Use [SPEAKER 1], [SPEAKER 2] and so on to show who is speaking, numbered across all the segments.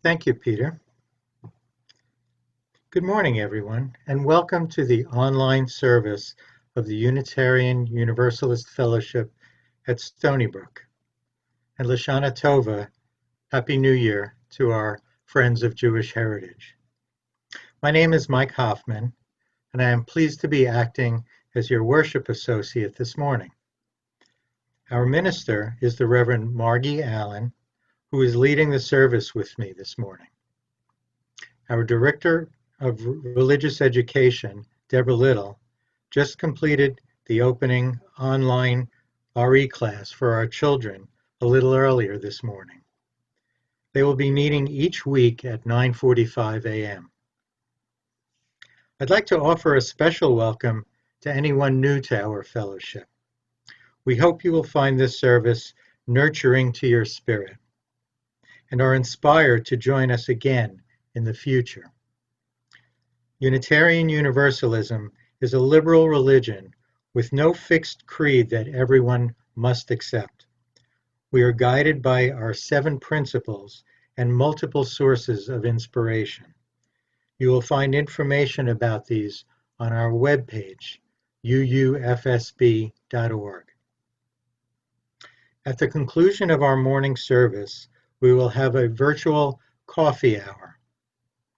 [SPEAKER 1] Thank you, Peter. Good morning, everyone, and welcome to the online service of the Unitarian Universalist Fellowship at Stony Brook. And Lashana Tova, Happy New Year to our friends of Jewish heritage. My name is Mike Hoffman, and I am pleased to be acting as your worship associate this morning. Our minister is the Reverend Margie Allen, who is leading the service with me this morning. Our director of religious education, Deborah Little, just completed the opening online RE class for our children a little earlier this morning. They will be meeting each week at 9:45 a.m. I'd like to offer a special welcome to anyone new to our fellowship. We hope you will find this service nurturing to your spirit and are inspired to join us again in the future. Unitarian Universalism is a liberal religion with no fixed creed that everyone must accept. We are guided by our 7 principles and multiple sources of inspiration. You will find information about these on our webpage, UUFSB.org. At the conclusion of our morning service, we will have a virtual coffee hour.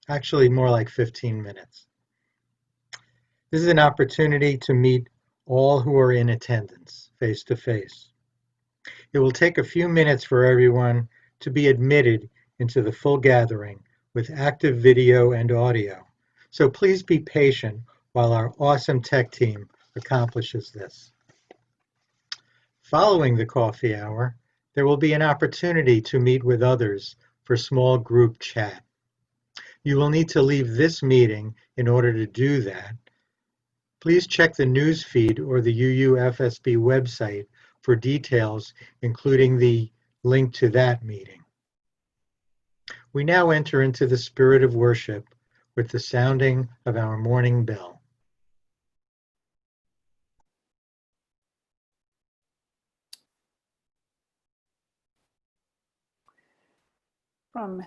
[SPEAKER 1] Actually, more like 15 minutes. This is an opportunity to meet all who are in attendance face to face. It will take a few minutes for everyone to be admitted into the full gathering with active video and audio. So please be patient while our awesome tech team accomplishes this. Following the coffee hour, there will be an opportunity to meet with others for small group chat. You will need to leave this meeting in order to do that. Please check the news feed or the UUFSB website for details, including the link to that meeting. We now enter into the spirit of worship with the sounding of our morning bell.
[SPEAKER 2] From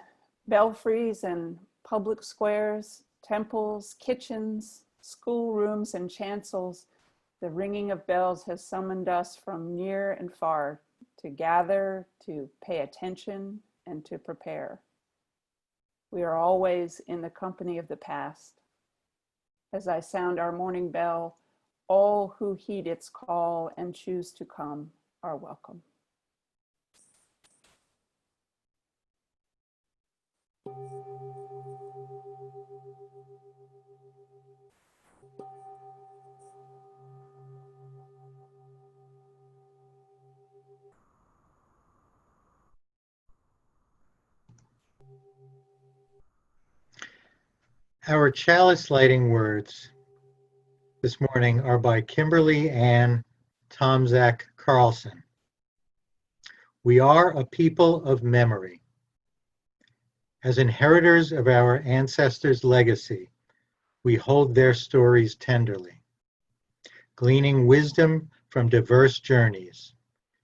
[SPEAKER 2] belfries and public squares, temples, kitchens, schoolrooms, and chancels, the ringing of bells has summoned us from near and far to gather, to pay attention, and to prepare. We are always in the company of the past. As I sound our morning bell, all who heed its call and choose to come are welcome.
[SPEAKER 1] Our chalice lighting words this morning are by Kimberly Ann Tomzak Carlson. We are a people of memory. As inheritors of our ancestors' legacy, we hold their stories tenderly, gleaning wisdom from diverse journeys,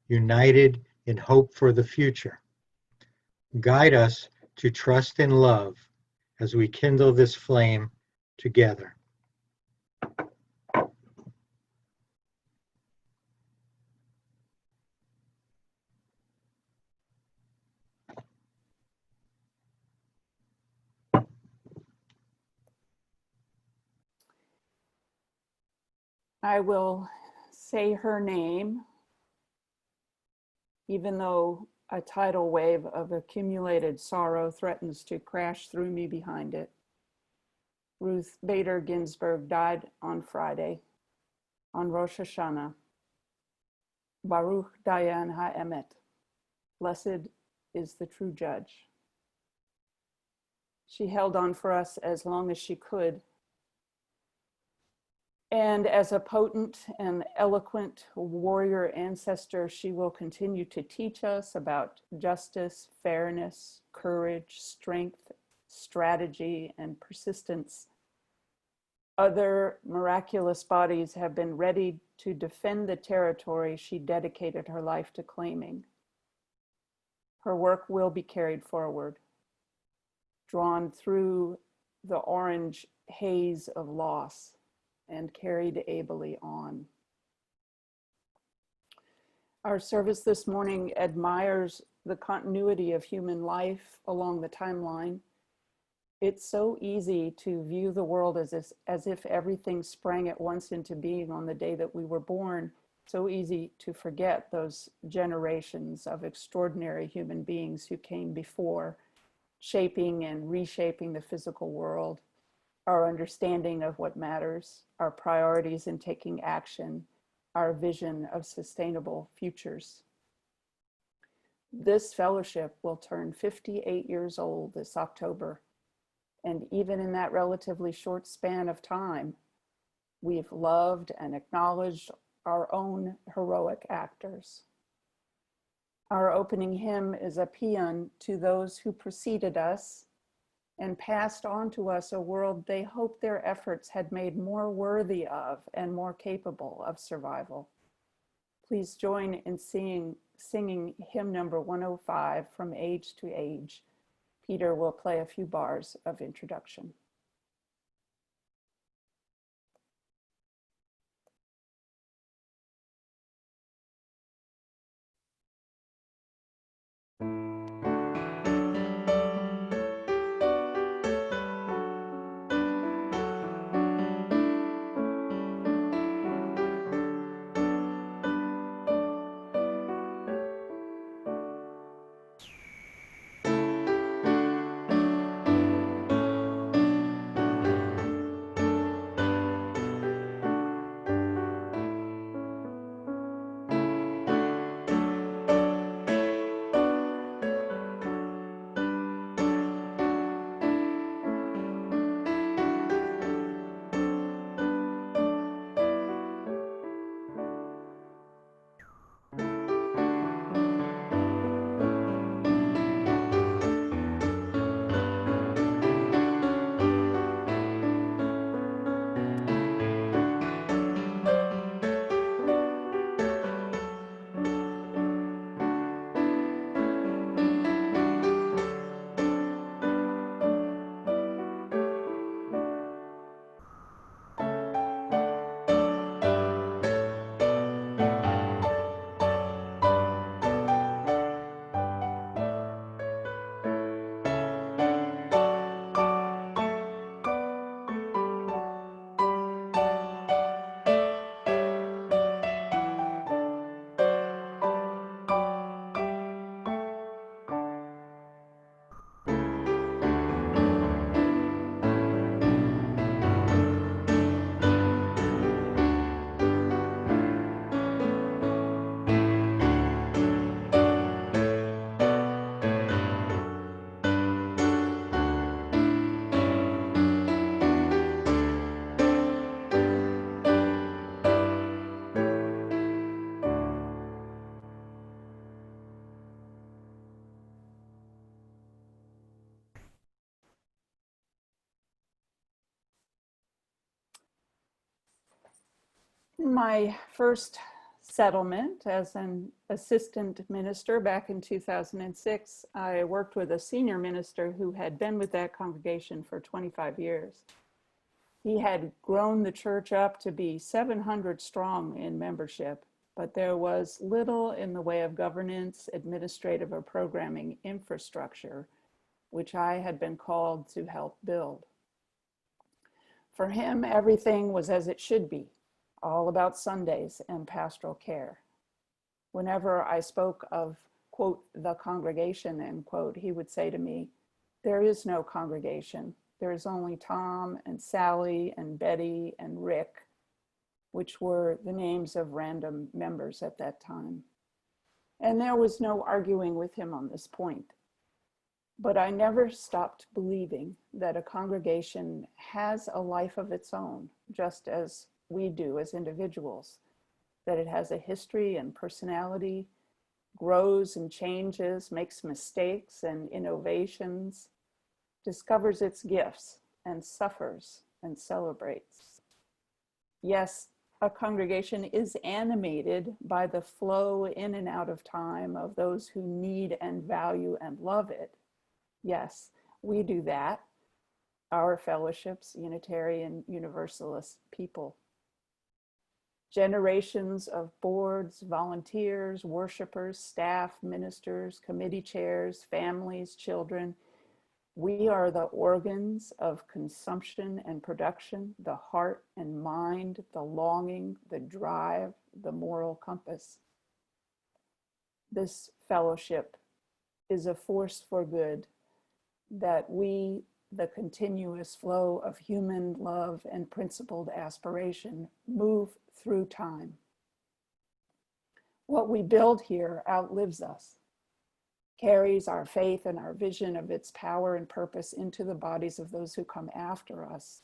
[SPEAKER 1] united in hope for the future. Guide us to trust and love as we kindle this flame together.
[SPEAKER 2] I will say her name, even though a tidal wave of accumulated sorrow threatens to crash through me behind it. Ruth Bader Ginsburg died on Friday, on Rosh Hashanah. Baruch Dayan HaEmet. Blessed is the true judge. She held on for us as long as she could. And as a potent and eloquent warrior ancestor, she will continue to teach us about justice, fairness, courage, strength, strategy, and persistence. Other miraculous bodies have been ready to defend the territory she dedicated her life to claiming. Her work will be carried forward. drawn through the orange haze of loss and carried ably on. Our service this morning admires the continuity of human life along the timeline. It's so easy to view the world as if everything sprang at once into being on the day that we were born. So easy to forget those generations of extraordinary human beings who came before, shaping and reshaping the physical world, our understanding of what matters, our priorities in taking action, our vision of sustainable futures. This fellowship will turn 58 years old this October. And even in that relatively short span of time, we've loved and acknowledged our own heroic actors. Our opening hymn is a paean to those who preceded us and passed on to us a world they hoped their efforts had made more worthy of and more capable of survival. Please join in singing hymn number 105, From Age to Age. Peter will play a few bars of introduction. My first settlement as an assistant minister back in 2006, I worked with a senior minister who had been with that congregation for 25 years. He had grown the church up to be 700 strong in membership, but there was little in the way of governance, administrative, or programming infrastructure, which I had been called to help build. For him, everything was as it should be, all about Sundays and pastoral care. Whenever I spoke of, quote, the congregation, end quote, he would say to me, there is no congregation. There is only Tom and Sally and Betty and Rick, which were the names of random members at that time. And there was no arguing with him on this point. But I never stopped believing that a congregation has a life of its own, just as we do as individuals, that it has a history and personality, grows and changes, makes mistakes and innovations, discovers its gifts and suffers and celebrates. Yes, a congregation is animated by the flow in and out of time of those who need and value and love it. Yes, We do that, our fellowships, Unitarian Universalist people. Generations of boards, volunteers, worshipers, staff, ministers, committee chairs, families, children. We are the organs of consumption and production, the heart and mind, the longing, the drive, the moral compass. This fellowship is a force for good that we, the continuous flow of human love and principled aspiration, move through time. What we build here outlives us, carries our faith and our vision of its power and purpose into the bodies of those who come after us.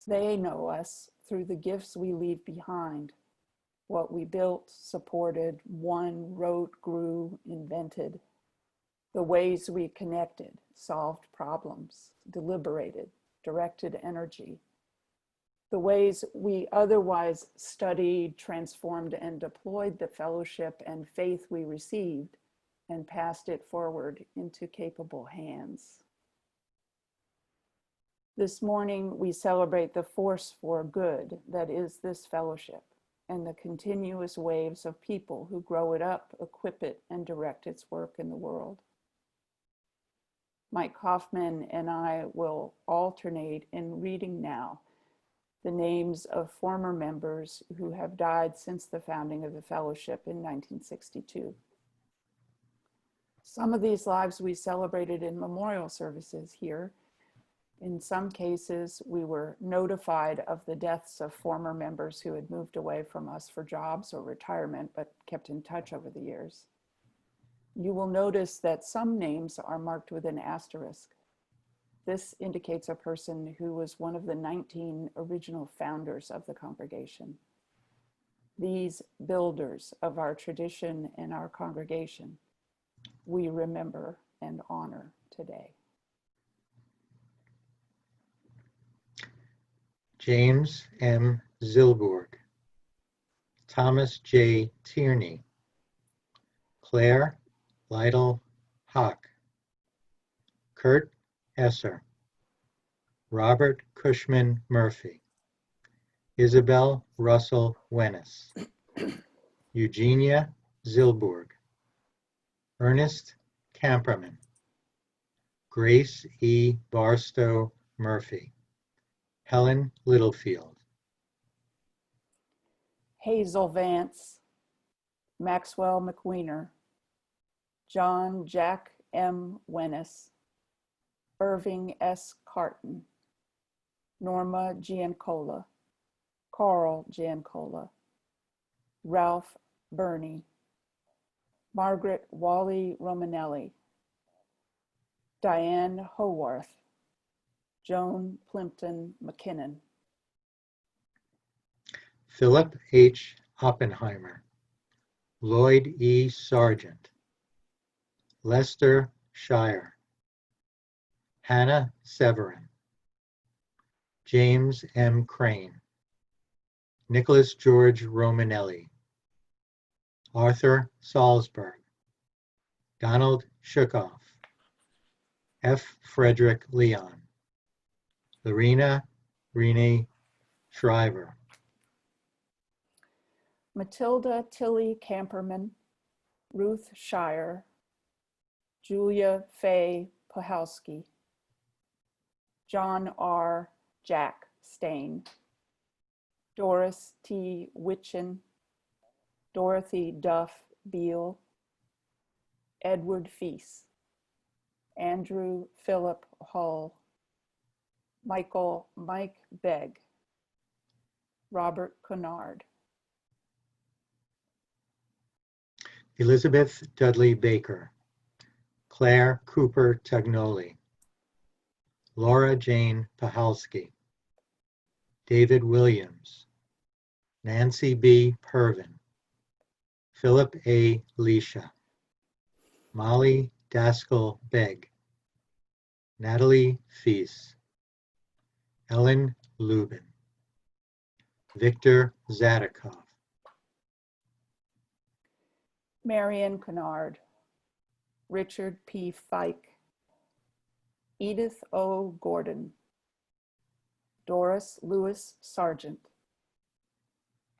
[SPEAKER 2] They know us through the gifts we leave behind, what we built, supported, won, wrote, grew, invented, the ways we connected, solved problems, deliberated, directed energy, the ways we otherwise studied, transformed, and deployed the fellowship and faith we received and passed it forward into capable hands. This morning, we celebrate the force for good that is this fellowship and the continuous waves of people who grow it up, equip it, and direct its work in the world. Mike Hoffman and I will alternate in reading now the names of former members who have died since the founding of the fellowship in 1962. Some of these lives we celebrated in memorial services here. In some cases, we were notified of the deaths of former members who had moved away from us for jobs or retirement, but kept in touch over the years. You will notice that some names are marked with an asterisk. This indicates a person who was one of the 19 original founders of the congregation. These builders of our tradition and our congregation, we remember and honor today.
[SPEAKER 1] James M. Zilberg, Thomas J. Tierney, Claire Lytle Hock, Kurt Esser, Robert Cushman Murphy, Isabel Russell Wennis, Eugenia Zilberg, Ernest Camperman, Grace E. Barstow Murphy, Helen Littlefield,
[SPEAKER 2] Hazel Vance, Maxwell McWeiner, John Jack M. Wennis, Irving S. Carton, Norma Giancola, Carl Giancola, Ralph Burney, Margaret Wally Romanelli, Diane Howarth, Joan Plimpton McKinnon,
[SPEAKER 1] Philip H. Oppenheimer, Lloyd E. Sargent, Lester Shire, Hannah Severin, James M. Crane, Nicholas George Romanelli, Arthur Salzberg, Donald Shukoff, F. Frederick Leon, Lorena Renee Shriver,
[SPEAKER 2] Matilda Tilly Camperman, Ruth Shire, Julia Faye Pohalski, John R. Jack Stain, Doris T. Witchin, Dorothy Duff Beal, Edward Feast, Andrew Philip Hull, Mike Begg, Robert Cunard,
[SPEAKER 1] Elizabeth Dudley Baker, Claire Cooper Tagnoli, Laura Jane Pahalski, David Williams, Nancy B. Pervin, Philip A. Leisha, Molly Daskell Begg, Natalie Feast, Ellen Lubin, Victor Zadikov,
[SPEAKER 2] Marion Cunard, Richard P. Fike, Edith O. Gordon, Doris Lewis Sargent,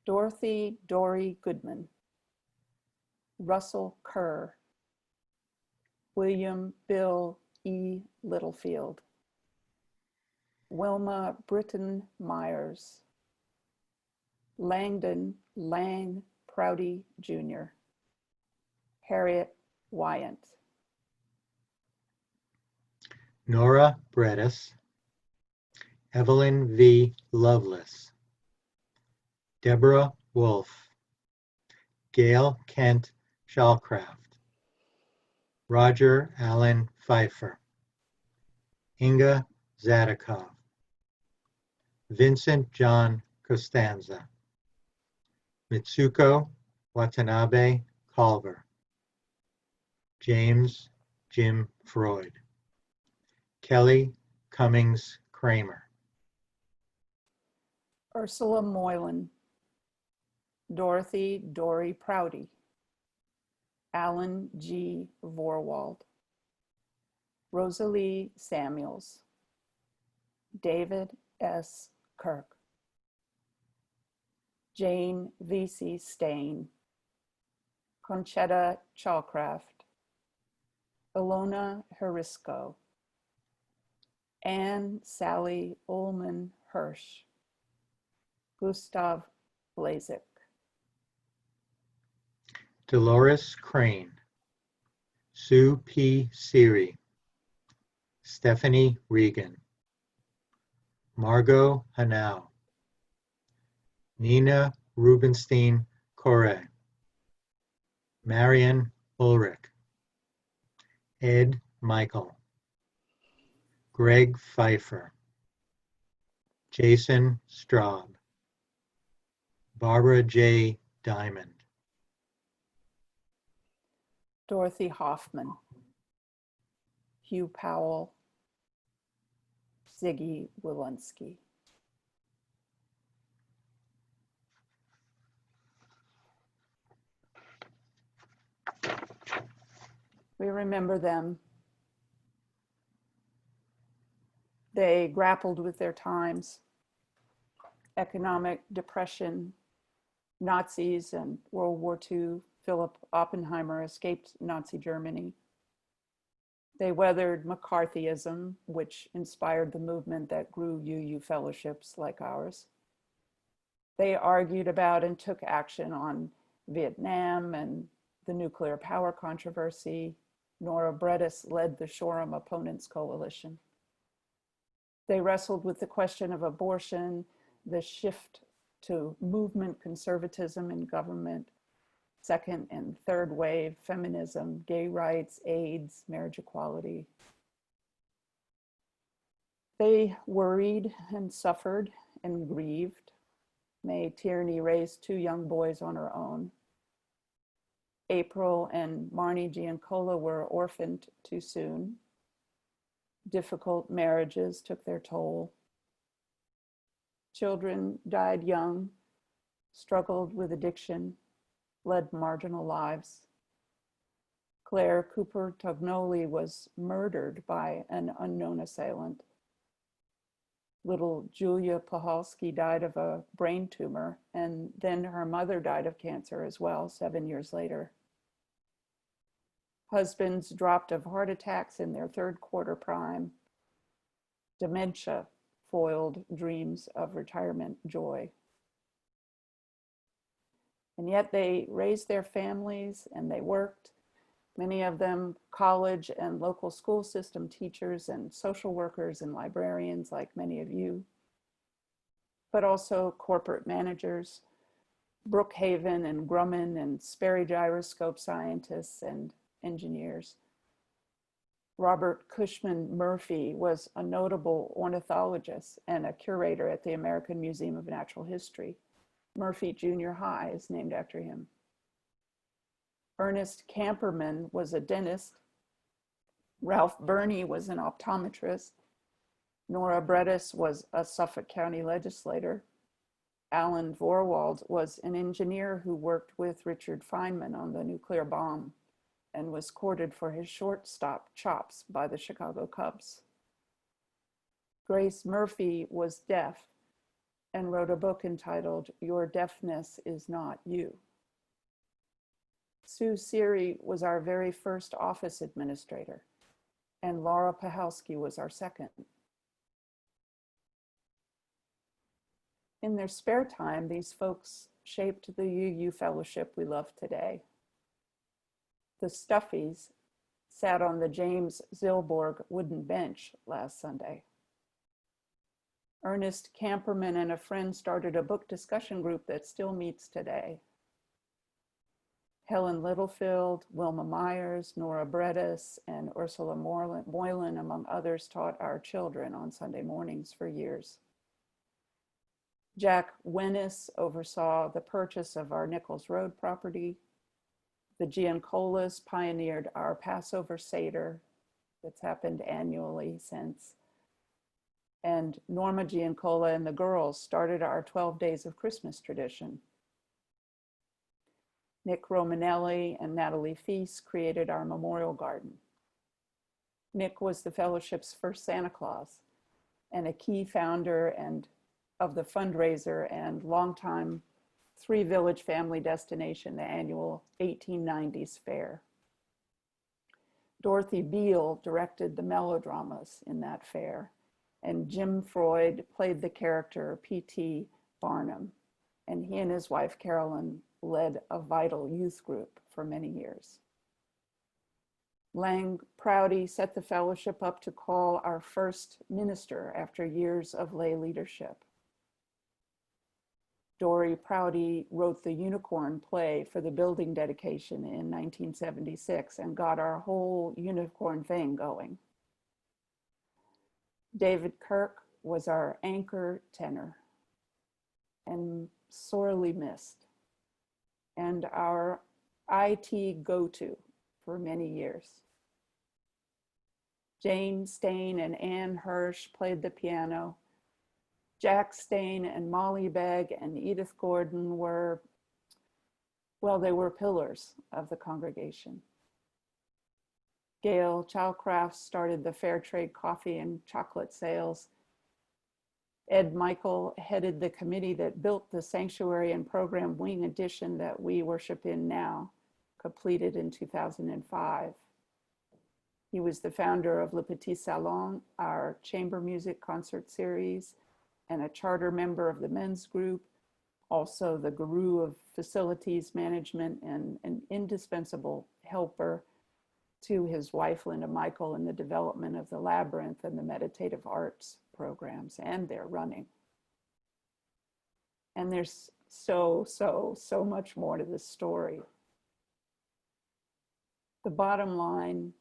[SPEAKER 2] Dorothy Dory Goodman, Russell Kerr, William Bill E. Littlefield, Wilma Britton Myers, Langdon Lang Prouty Jr., Harriet Wyant,
[SPEAKER 1] Nora Bredis, Evelyn V. Lovelace, Deborah Wolfe, Gail Kent Shallcraft, Roger Allen Pfeiffer, Inga Zadikov, Vincent John Costanza, Mitsuko Watanabe Culver, James Jim Freud, Kelly Cummings Kramer,
[SPEAKER 2] Ursula Moylan, Dorothy Dory Prouty, Alan G. Vorwald, Rosalie Samuels, David S. Kirk, Jane V.C. Stain, Conchetta Chalcraft, Ilona Harisco, Anne Sally Ullman Hirsch, Gustav Blazik,
[SPEAKER 1] Dolores Crane, Sue P. Seary, Stephanie Regan, Margot Hanau, Nina Rubenstein Corre, Marion Ulrich, Ed Michael, Greg Pfeiffer, Jason Straub, Barbara J. Diamond,
[SPEAKER 2] Dorothy Hoffman, Hugh Powell, Ziggy Walensky. We remember them. They grappled with their times, economic depression, Nazis, and World War II. Philip Oppenheimer escaped Nazi Germany. They weathered McCarthyism, which inspired the movement that grew UU fellowships like ours. They argued about and took action on Vietnam and the nuclear power controversy. Nora Bredis led the Shoreham Opponents Coalition. They wrestled with the question of abortion, the shift to movement conservatism in government, second and third wave feminism, gay rights, AIDS, marriage equality. They worried and suffered and grieved. May Tierney raised 2 young boys on her own. April and Marnie Giancola were orphaned too soon. Difficult marriages took their toll. Children died young, struggled with addiction, led marginal lives. Claire Cooper Tognoli was murdered by an unknown assailant. Little Julia Pahalski died of a brain tumor, and then her mother died of cancer as well 7 years later. Husbands dropped of heart attacks in their third quarter prime. Dementia foiled dreams of retirement joy. And yet they raised their families and they worked, many of them college and local school system teachers and social workers and librarians like many of you, but also corporate managers, Brookhaven and Grumman and Sperry gyroscope scientists and engineers. Robert Cushman Murphy was a notable ornithologist and a curator at the American Museum of Natural History. Murphy Junior High is named after him. Ernest Camperman was a dentist. Ralph Burney was an optometrist. Nora Bredis was a Suffolk County legislator. Alan Vorwald was an engineer who worked with Richard Feynman on the nuclear bomb and was courted for his shortstop chops by the Chicago Cubs. Grace Murphy was deaf and wrote a book entitled Your Deafness Is Not You. Sue Seary was our very first office administrator, and Laura Pahalski was our second. In their spare time, these folks shaped the UU Fellowship we love today. The Stuffies sat on the James Zilborg wooden bench last Sunday. Ernest Camperman and a friend started a book discussion group that still meets today. Helen Littlefield, Wilma Myers, Nora Bredis, and Ursula Moylan, among others, taught our children on Sunday mornings for years. Jack Wennis oversaw the purchase of our Nichols Road property. The Giancolas pioneered our Passover Seder that's happened annually since. And Norma Giancola and the girls started our 12 Days of Christmas tradition. Nick Romanelli and Natalie Feast created our memorial garden. Nick was the fellowship's first Santa Claus and a key founder of the fundraiser and longtime Three Village family destination, the annual 1890s fair. Dorothy Beale directed the melodramas in that fair, and Jim Freud played the character P.T. Barnum, and he and his wife Carolyn led a vital youth group for many years. Lang Prouty set the fellowship up to call our first minister after years of lay leadership. Dory Prouty wrote the Unicorn play for the building dedication in 1976 and got our whole unicorn thing going. David Kirk was our anchor tenor and sorely missed, and our IT go-to for many years. Jane Stain and Ann Hirsch played the piano. Jack Stain and Molly Begg and Edith Gordon were, well, they were pillars of the congregation. Gail Chowcraft started the Fair Trade coffee and chocolate sales. Ed Michael headed the committee that built the sanctuary and program wing addition that we worship in now, completed in 2005. He was the founder of Le Petit Salon, our chamber music concert series, and a charter member of the men's group, also the guru of facilities management and an indispensable helper to his wife, Linda Michael, in the development of the Labyrinth and the meditative arts programs, and their running. And there's so much more to this story. The bottom line,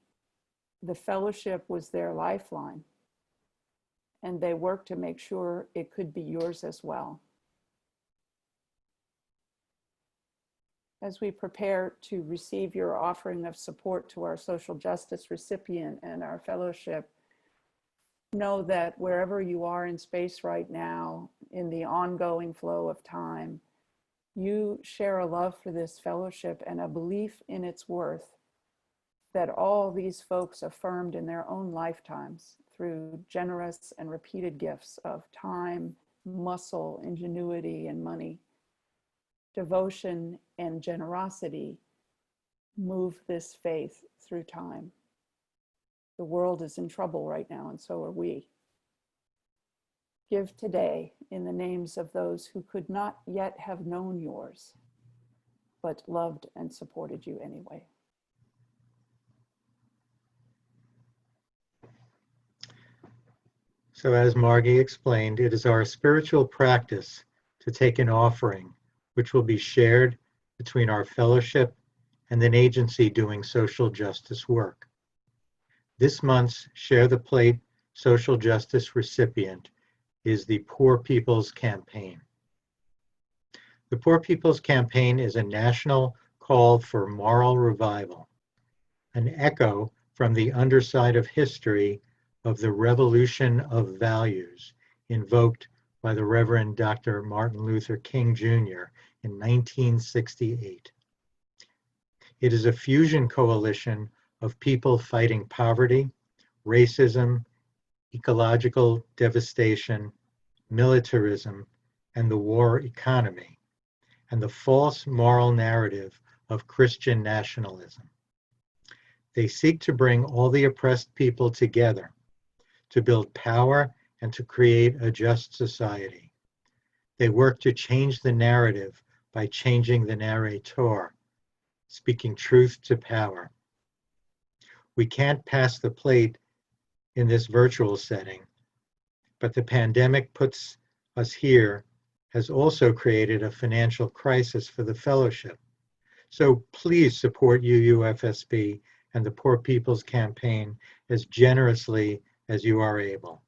[SPEAKER 2] the fellowship was their lifeline, and they worked to make sure it could be yours as well. As we prepare to receive your offering of support to our social justice recipient and our fellowship, know that wherever you are in space right now, in the ongoing flow of time, you share a love for this fellowship and a belief in its worth that all these folks affirmed in their own lifetimes through generous and repeated gifts of time, muscle, ingenuity, and money. Devotion and generosity move this faith through time. The world is in trouble right now, and so are we. Give today in the names of those who could not yet have known yours, but loved and supported you anyway.
[SPEAKER 1] So as Margie explained, it is our spiritual practice to take an offering, which will be shared between our fellowship and an agency doing social justice work. This month's Share the Plate social justice recipient is the Poor People's Campaign. The Poor People's Campaign is a national call for moral revival, an echo from the underside of history of the revolution of values invoked by the Reverend Dr. Martin Luther King Jr. in 1968. It is a fusion coalition of people fighting poverty, racism, ecological devastation, militarism, and the war economy, and the false moral narrative of Christian nationalism. They seek to bring all the oppressed people together, to build power and to create a just society. They work to change the narrative by changing the narrator, speaking truth to power. We can't pass the plate in this virtual setting, but the pandemic puts us here has also created a financial crisis for the fellowship. So please support UUFSB and the Poor People's Campaign as generously as you are able.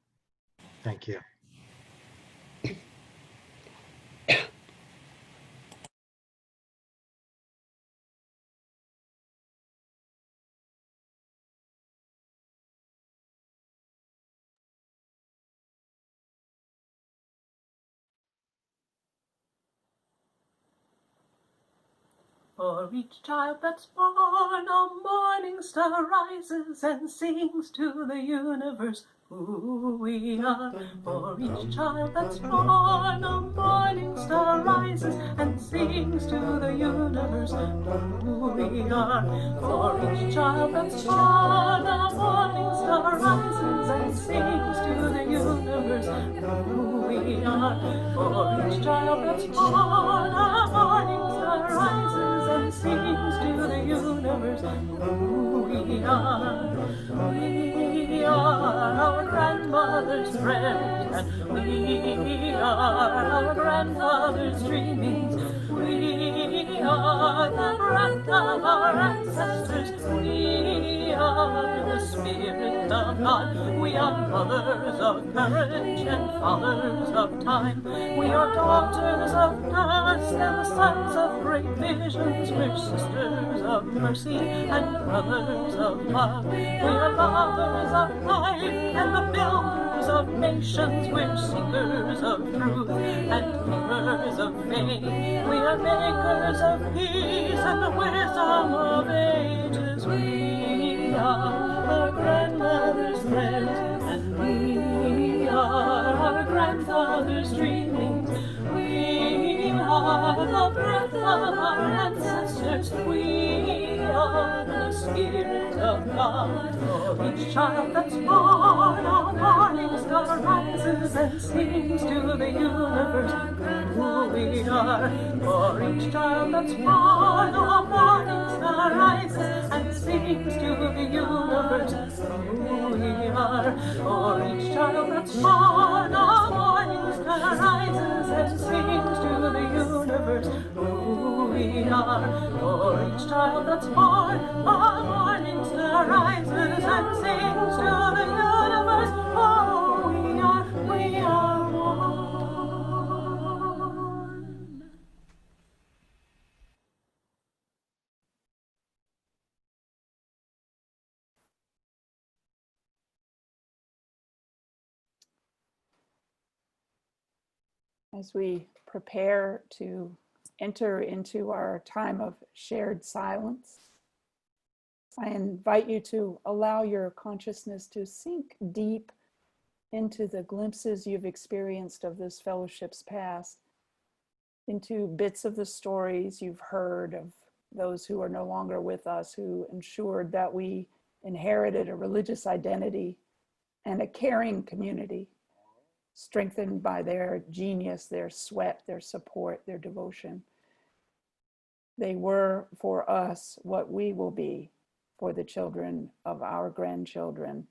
[SPEAKER 1] Thank you.
[SPEAKER 3] For each child that's born, a morning star rises and sings to the universe who we are. For each child that's born, a morning star rises and sings to the universe who we are. For each child that's born, a morning star rises and sings to the universe who we are. For each child that's born, a morning star rises and sings to the universe who we are. We are our grandmother's prayers, and we are our grandfather's dreamings. We are the breath of our ancestors. We are the Spirit of God. We are mothers of courage and fathers of time. We are daughters of dust and the sons of great visions. We're sisters of mercy and brothers of love. We are lovers of life and the builders of nations. We're seekers of truth and keepers of faith. We are makers of peace and the wisdom of ages. We are our grandmother's prayers, and we are our grandfather's dreamings. We are the breath of our ancestors. We are the Spirit of God. For each child that's born, a morning star rises and sings to the universe who we are. For each child that's born, a morning star rises and sings to the universe who we are. For each child that's born, a morning star rises and sings to the universe who we are. For each child that's born, a morning star rises and sings to the universe who we are. We are one.
[SPEAKER 2] As we prepare to enter into our time of shared silence, I invite you to allow your consciousness to sink deep into the glimpses you've experienced of this fellowship's past, into bits of the stories you've heard of those who are no longer with us, who ensured that we inherited a religious identity and a caring community, strengthened by their genius, their sweat, their support, their devotion. They were for us what we will be for the children of our grandchildren,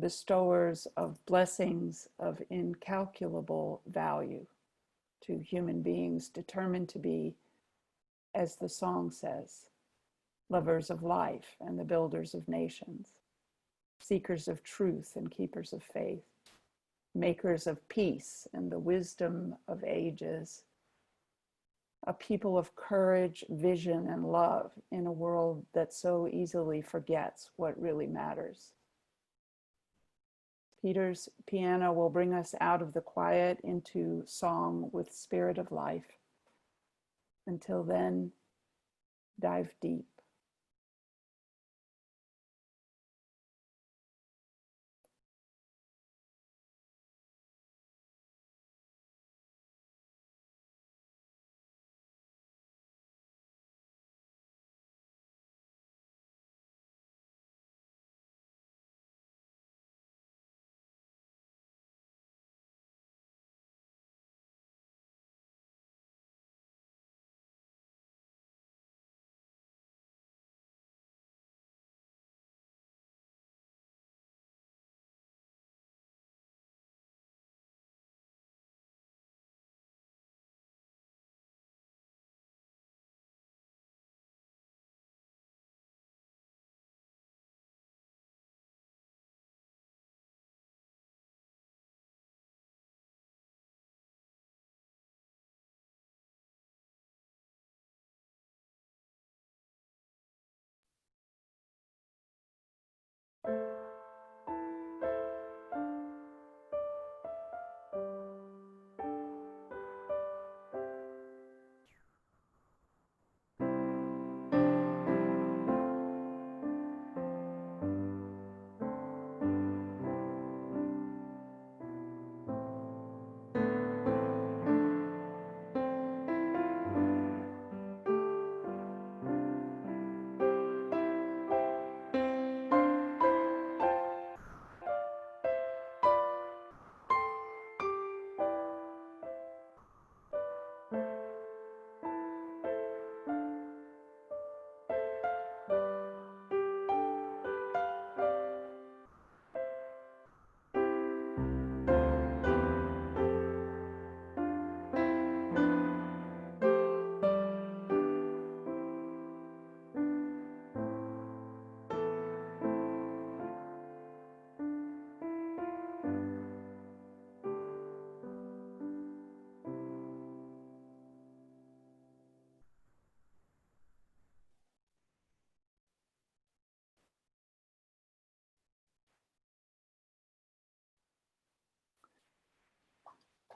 [SPEAKER 2] bestowers of blessings of incalculable value to human beings determined to be, as the song says, lovers of life and the builders of nations, seekers of truth and keepers of faith, makers of peace and the wisdom of ages, a people of courage, vision, and love in a world that so easily forgets what really matters. Peter's piano will bring us out of the quiet into song with spirit of life. Until then, dive deep.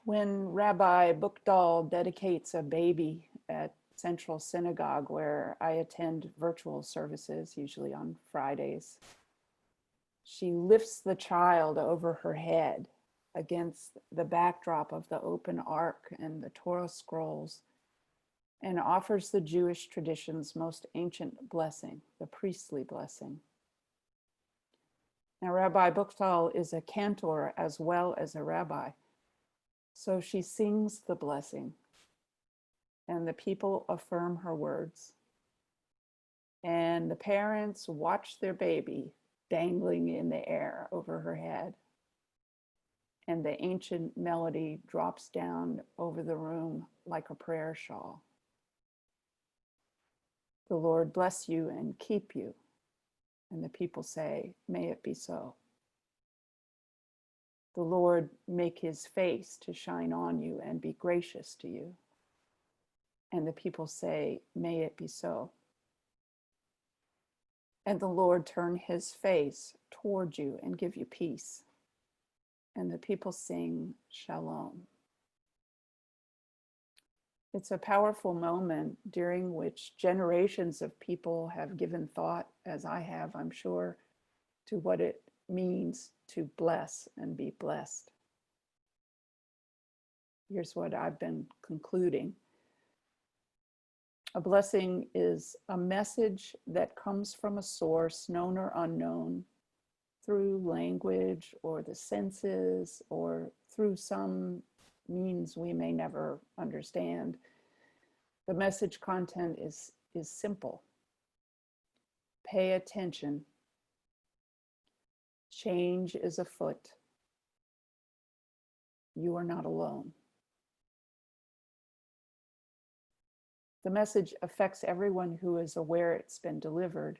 [SPEAKER 2] When Rabbi Buchdahl dedicates a baby at Central Synagogue, where I attend virtual services, usually on Fridays, she lifts the child over her head against the backdrop of the open ark and the Torah scrolls, and offers the Jewish tradition's most ancient blessing, the priestly blessing. Now, Rabbi Buchdahl is a cantor as well as a rabbi, so she sings the blessing, and the people affirm her words. And the parents watch their baby dangling in the air over her head. And the ancient melody drops down over the room like a prayer shawl. The Lord bless you and keep you. And the people say, may it be so. The Lord make his face to shine on you and be gracious to you. And the people say, may it be so. And the Lord turn his face toward you and give you peace. And the people sing shalom. It's a powerful moment during which generations of people have given thought, as I have, I'm sure, to what it means to bless and be blessed. Here's what I've been concluding. A blessing is a message that comes from a source, known or unknown, through language or the senses or through some means we may never understand. The message content is simple. Pay attention. Change is afoot. You are not alone. The message affects everyone who is aware it's been delivered.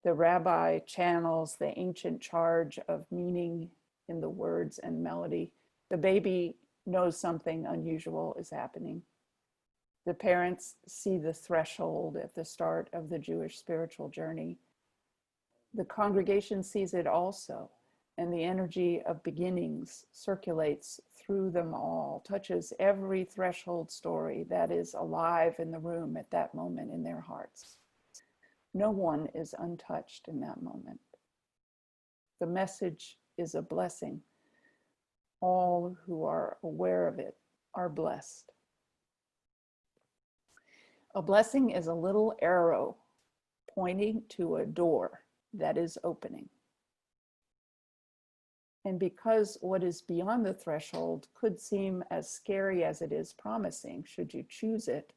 [SPEAKER 2] The rabbi channels the ancient charge of meaning in the words and melody. The baby knows something unusual is happening. The parents see the threshold at the start of the Jewish spiritual journey. The congregation sees it also, and the energy of beginnings circulates through them all, touches every threshold story that is alive in the room at that moment in their hearts. No one is untouched in that moment. The message is a blessing. All who are aware of it are blessed. A blessing is a little arrow pointing to a door that is opening. And because what is beyond the threshold could seem as scary as it is promising, should you choose it,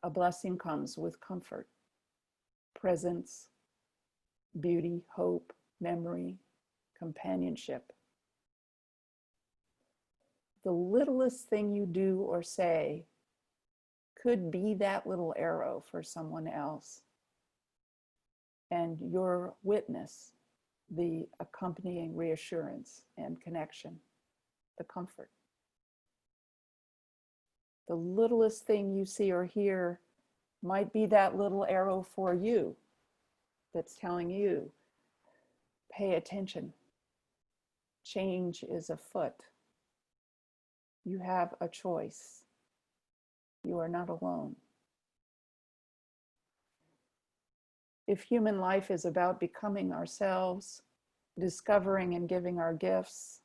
[SPEAKER 2] a blessing comes with comfort, presence, beauty, hope, memory, companionship. The littlest thing you do or say could be that little arrow for someone else. And your witness, the accompanying reassurance and connection, the comfort. The littlest thing you see or hear might be that little arrow for you that's telling you, pay attention. Change is afoot. You have a choice. You are not alone. If human life is about becoming ourselves, discovering and giving our gifts,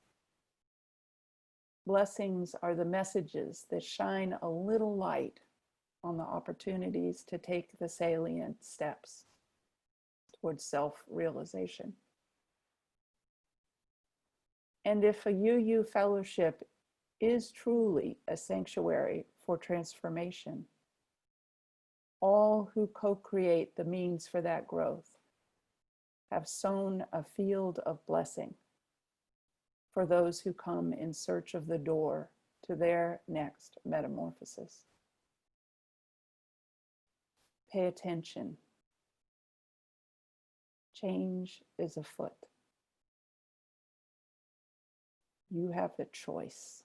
[SPEAKER 2] blessings are the messages that shine a little light on the opportunities to take the salient steps towards self-realization. And if a UU fellowship is truly a sanctuary for transformation, all who co-create the means for that growth have sown a field of blessing for those who come in search of the door to their next metamorphosis. Pay attention. Change is afoot. You have the choice.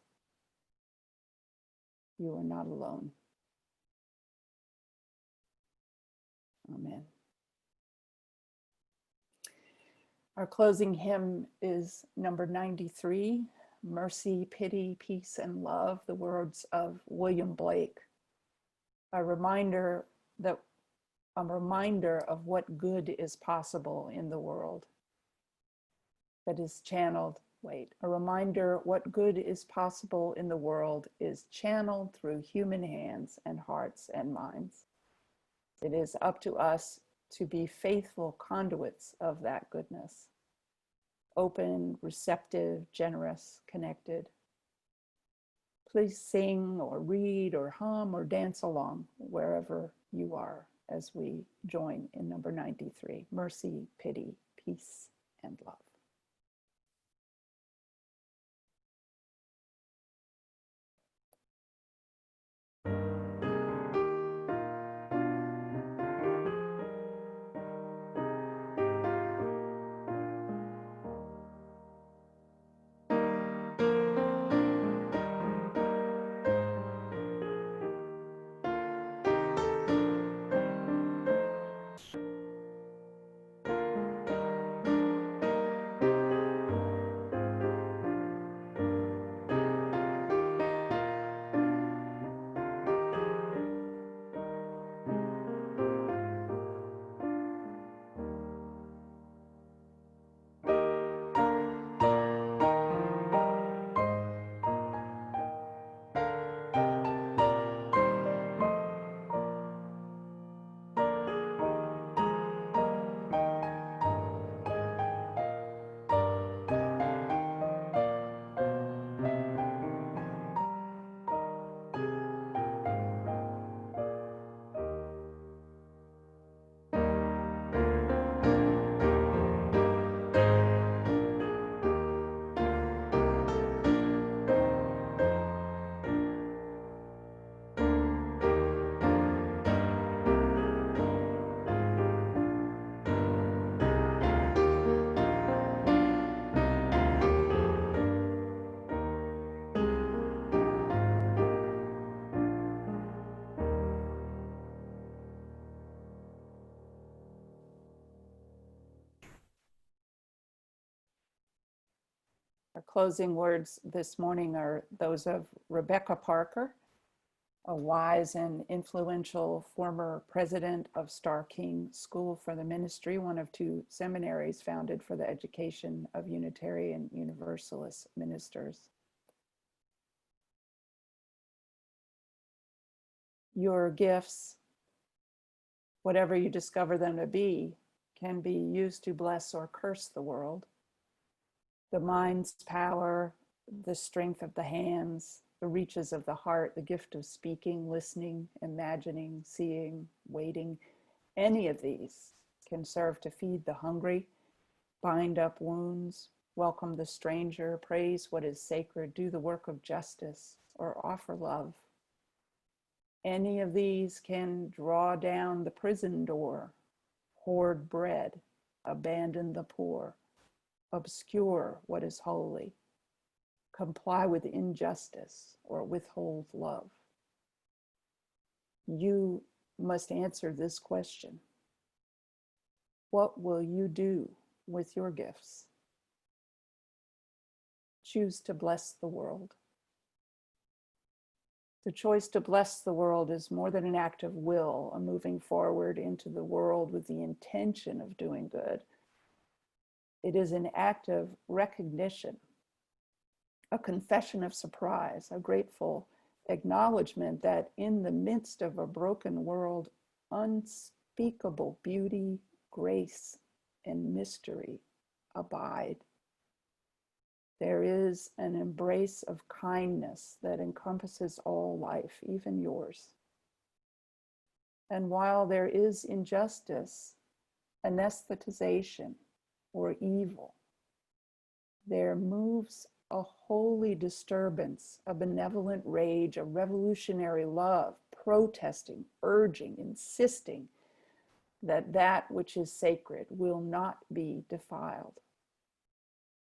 [SPEAKER 2] You are not alone. Amen. Our closing hymn is number 93, mercy, pity, peace, and love, the words of William Blake. A reminder of what good is possible in the world. That is channeled, a reminder what good is possible in the world is channeled through human hands and hearts and minds. It is up to us to be faithful conduits of that goodness. Open, receptive, generous, connected. Please sing or read or hum or dance along wherever you are as we join in number 93, Mercy, Pity, Peace, and Love. Our closing words this morning are those of Rebecca Parker, a wise and influential former president of Starr King School for the Ministry, one of two seminaries founded for the education of Unitarian Universalist ministers. Your gifts, whatever you discover them to be, can be used to bless or curse the world. The mind's power, the strength of the hands, the reaches of the heart, the gift of speaking, listening, imagining, seeing, waiting, any of these can serve to feed the hungry, bind up wounds, welcome the stranger, praise what is sacred, do the work of justice, or offer love. Any of these can draw down the prison door, hoard bread, abandon the poor, obscure what is holy, comply with injustice, or withhold love. You must answer this question. What will you do with your gifts? Choose to bless the world. The choice to bless the world is more than an act of will, a moving forward into the world with the intention of doing good. It is an act of recognition, a confession of surprise, a grateful acknowledgement that in the midst of a broken world, unspeakable beauty, grace, and mystery abide. There is an embrace of kindness that encompasses all life, even yours. And while there is injustice, anesthetization, or evil, there moves a holy disturbance, a benevolent rage, a revolutionary love, protesting, urging, insisting that that which is sacred will not be defiled.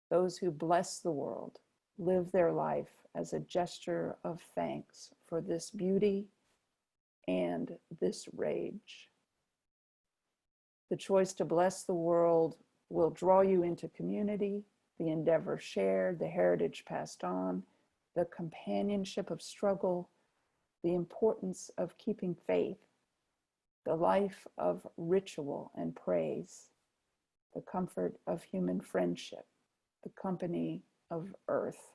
[SPEAKER 2] Those who bless the world live their life as a gesture of thanks for this beauty and this rage. The choice to bless the world will draw you into community the endeavor shared, the heritage passed on, the companionship of struggle, the importance of keeping faith, the life of ritual and praise, the comfort of human friendship, the company of earth,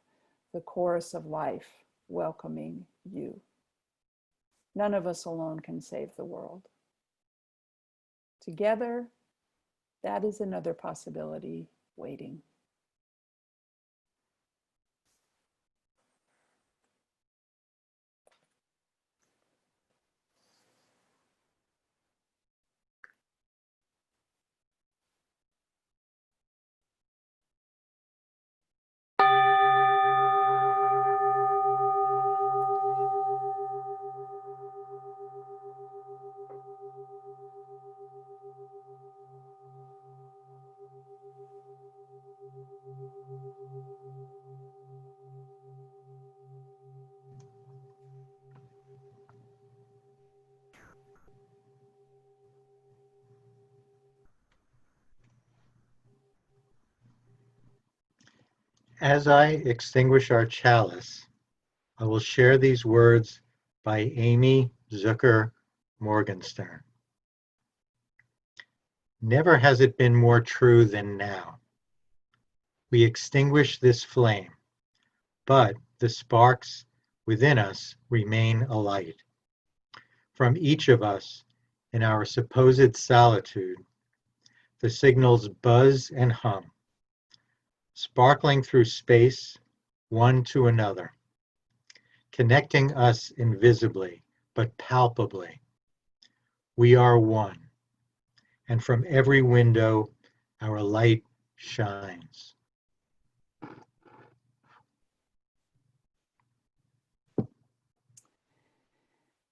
[SPEAKER 2] the chorus of life welcoming you. None of us alone can save the world. Together, that is another possibility waiting.
[SPEAKER 1] As I extinguish our chalice, I will share these words by Amy Zucker Morgenstern. Never has it been more true than now. We extinguish this flame, but the sparks within us remain alight. From each of us, in our supposed solitude, the signals buzz and hum, sparkling through space, one to another, connecting us invisibly but palpably. We are one, and from every window our light shines.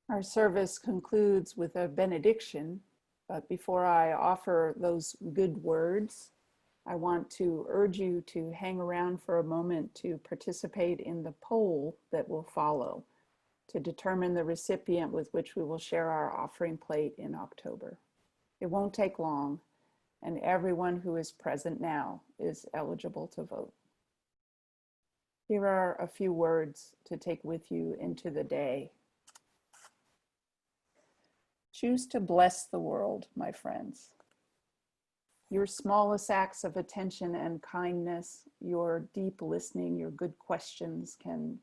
[SPEAKER 2] Our service concludes with a benediction, but before I offer those good words, I want to urge you to hang around for a moment to participate in the poll that will follow to determine the recipient with which we will share our offering plate in October. It won't take long, and everyone who is present now is eligible to vote. Here are a few words to take with you into the day. Choose to bless the world, my friends. Your smallest acts of attention and kindness, your deep listening, your good questions can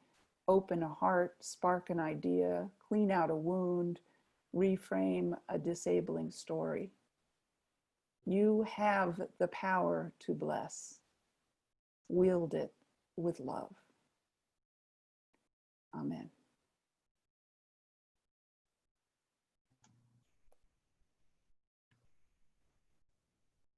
[SPEAKER 2] open a heart, spark an idea, clean out a wound, reframe a disabling story. You have the power to bless. Wield it with love. Amen.